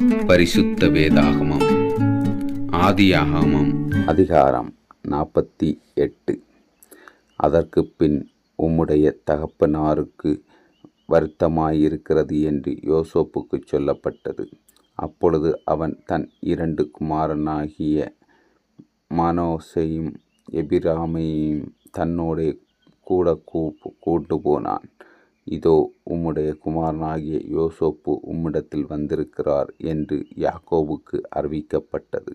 பரிசுத்த வேதாகமம் ஆதியாகமம் அதிகாரம் 48. அதற்குப் பின் உம்முடைய தகப்பனாருக்கு வருத்தமாயிருக்கிறது என்று யோசேப்புக்குச் சொல்லப்பட்டது. அப்பொழுது அவன் தன் 2 குமாரனாகிய மனாசேயையும் எப்பிராயீமையும் தன்னோடே கூட கொண்டு போனான். இதோ, உம்முடைய குமாரனாகிய யோசேப்பு உம்மிடத்தில் வந்திருக்கிறார் என்று யாக்கோபுக்கு அறிவிக்கப்பட்டது.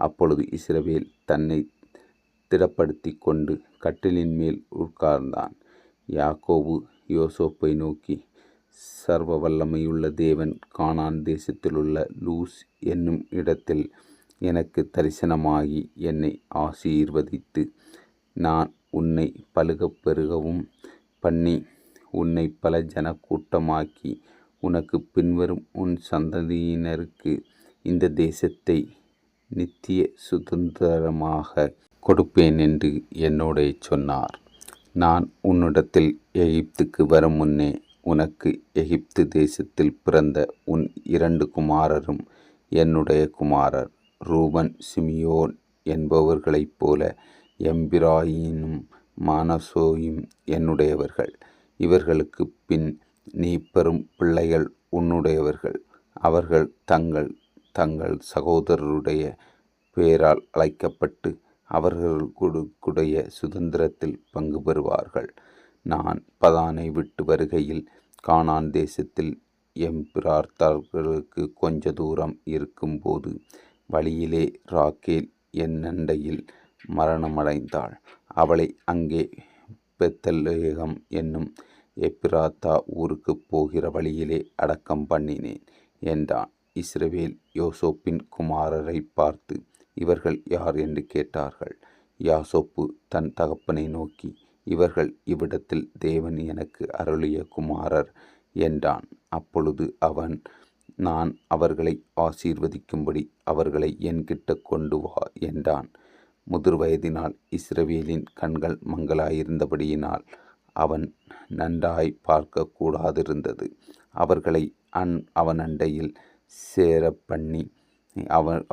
அப்பொழுது இஸ்ரவேல் தன்னைத் திடப்படுத்திக் கொண்டு கட்டிலின் மேல் உட்கார்ந்தான். யாக்கோபு யோசேப்பை நோக்கி, சர்வ வல்லமையுள்ள தேவன் கானான் தேசத்திலுள்ள லூஸ் என்னும் இடத்தில் எனக்கு தரிசனமாகி என்னை ஆசீர்வதித்து, நான் உன்னை பலுகப் பெருகவும் பண்ணி உன்னை பல ஜனக்கூட்டமாக்கி உனக்குப் பின்வரும் உன் சந்ததியினருக்கு இந்த தேசத்தை நித்திய சுதந்திரமாக கொடுப்பேன் என்று என்னோடே சொன்னார். நான் உன்னிடத்தில் எகிப்துக்கு வரும் முன்னே உனக்கு எகிப்து தேசத்தில் பிறந்த உன் 2 குமாரரும் என்னுடைய குமாரர். ரூபன் சிமியோன் என்பவர்களைப் போல எப்பிராயீமும் மனாசேயும் என்னுடையவர்கள். இவர்களுக்குப் பின் நீ பெறும் பிள்ளைகள் உன்னுடையவர்கள். அவர்கள் தங்கள் தங்கள் சகோதரருடைய பேரால் அழைக்கப்பட்டு அவர்களுடைய சுதந்திரத்தில் பங்கு பெறுவார்கள். நான் பதானை விட்டு வருகையில் கானான் தேசத்தில் எப்பிராத்தார்களுக்கு கொஞ்ச தூரம் இருக்கும்போது வழியிலே ராகேல் என்னண்டையில் மரணமடைந்தாள். அவளை அங்கே பெத்லெகேம் என்னும் எப்பிராத்தா ஊருக்குப் போகிற வழியிலே அடக்கம் பண்ணினேன் என்றான். இஸ்ரவேல் யோசேப்பின் குமாரரைப் பார்த்து, இவர்கள் யார் என்று கேட்டார்கள். யோசேப்பு தன் தகப்பனை நோக்கி, இவர்கள் இவ்விடத்தில் தேவன் எனக்கு அருளிய குமாரர் என்றான். அப்பொழுது அவன், நான் அவர்களை ஆசீர்வதிக்கும்படி அவர்களை என்கிட்ட கொண்டு வா என்றான். முதிர் வயதினால் இஸ்ரவேலின் கண்கள் மங்கலாயிருந்தபடியினால் அவன் நன்றாய் பார்க்க கூடாதிருந்தது. அவர்களை அவனண்டையில் சேரப்பண்ணி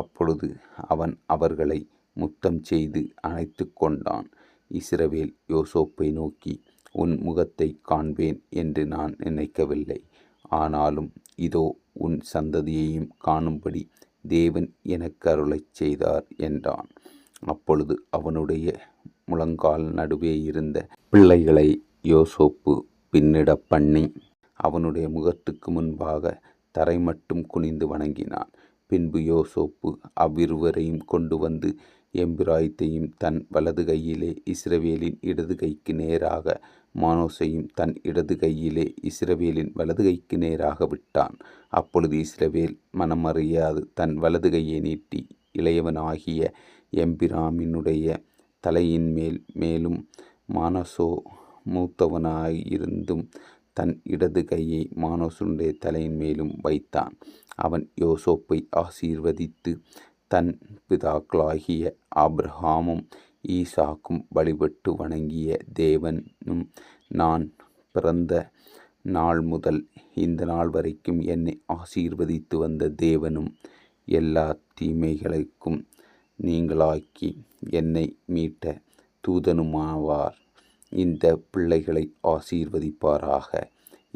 அப்பொழுது அவன் அவர்களை முத்தம் செய்து அணைத்து கொண்டான். இஸ்ரவேல் யோசேப்பை நோக்கி, உன் முகத்தை காண்பேன் என்று நான் நினைக்கவில்லை. ஆனாலும் இதோ, உன் சந்ததியையும் காணும்படி தேவன் எனக்கு அருளச் செய்தார் என்றான். அப்பொழுது அவனுடைய முழங்கால் நடுவே இருந்த பிள்ளைகளை யோசேப்பு பின்னிடப் பண்ணி அவனுடைய முகத்துக்கு முன்பாக தரை மட்டும் குனிந்து வணங்கினான். பின்பு யோசேப்பு அவ்விருவரையும் கொண்டு வந்து எப்பிராயீத்தையும் தன் வலது கையிலே இஸ்ரவேலின் இடது கைக்கு நேராக, மனாசேயையும் தன் இடது கையிலே இஸ்ரவேலின் வலது கைக்கு நேராக விட்டான். அப்பொழுது இஸ்ரவேல் மனமறியாது தன் வலது கையை நீட்டி இளையவனாகிய எப்பிராயீமினுடைய தலையின் மேலும் மனாசே மூத்தவனாயிருந்தும் தன் இடது கையை மனாசேயுடைய தலையின் மேலும் வைத்தான். அவன் யோசேப்பை ஆசீர்வதித்து, தன் பிதாக்களாகிய ஆபிரகாமும் ஈசாக்கும் வழிபட்டு வணங்கிய தேவனும், நான் பிறந்த நாள் முதல் இந்த நாள் வரைக்கும் என்னை ஆசீர்வதித்து வந்த தேவனும், எல்லா தீமைகளுக்கும் நீங்களாக்கி என்னை மீட்ட தூதனுமாவார். இந்த பிள்ளைகளை ஆசீர்வதிப்பாராக.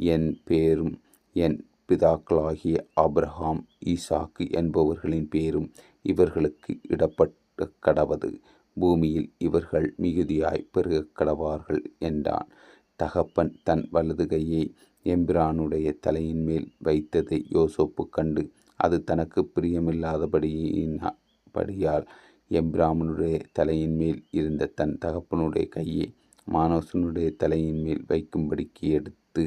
என் பேரும் என் பிதாக்களாகிய ஆபிரகாம், ஈசாக்கு என்பவர்களின் பேரும் இவர்களுக்கு இடப்பட கடவது. பூமியில் இவர்கள் மிகுதியாய் பெருகக் கடவார்கள் என்றான். தகப்பன் தன் வலது கையை எப்பிராயீமுடைய தலையின் மேல் வைத்ததை யோசேப்பு கண்டு, அது தனக்கு பிரியமில்லாதபடியால் எப்பிராயீமுடைய தலையின் மேல் இருந்த தன் தகப்பனுடைய கையை மனாசேயுடைய தலையின் மேல் வைக்கும்படிக்கு எடுத்து,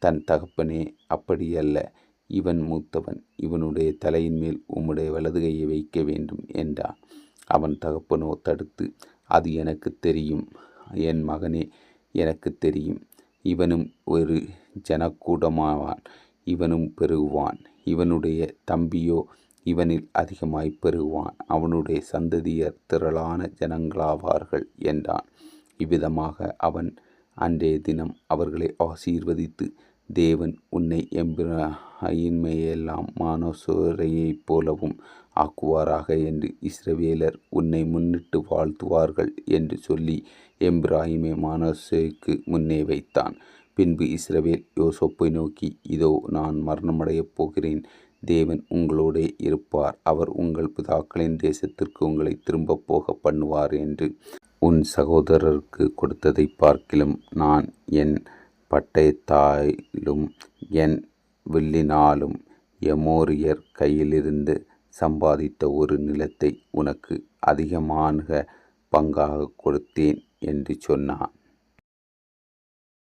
தன் தகப்பனே, அப்படியல்ல, இவன் மூத்தவன், இவனுடைய தலையின் மேல் உம்முடைய வலது கையை வைக்க வேண்டும் என்றான். அவன் தகப்பனோ தடுத்து, அது எனக்கு தெரியும், என் மகனே, எனக்கு தெரியும். இவனும் ஒரு ஜனக்கூட்டமாவான், இவனும் பெருகுவான். இவனுடைய தம்பியோ இவனில் அதிகமாய் பெருகுவான். அவனுடைய சந்ததியர் திரளான ஜனங்களாவார்கள் என்றான். இவ்விதமாக அவன் அன்றைய தினம் அவர்களை ஆசீர்வதித்து தேவன் உன்னை எப்பிராயீமையெல்லாம் மானசோரையைப் போலவும் ஆக்குவாராக என்று இஸ்ரவேலர் உன்னை முன்னிட்டு வாழ்த்துவார்கள் என்று சொல்லி எப்பிராயீமை மானசேக்கு முன்னே வைத்தான். பின்பு இஸ்ரவேல் யோசேப்பை நோக்கி, இதோ நான் மரணமடையப் போகிறேன். தேவன் உங்களோடே இருப்பார். அவர் உங்கள் பிதாக்களின் தேசத்திற்கு உங்களை திரும்பப் போக பண்ணுவார் என்று உன் சகோதரருக்கு கொடுத்ததை பார்க்கிலும் நான் என் பட்டயத்தாலும் என் வில்லினாலும் எமோரியர் கையிலிருந்து சம்பாதித்த ஒரு நிலத்தை உனக்கு அதிகமாக பங்காக கொடுத்தேன் என்று சொன்னான்.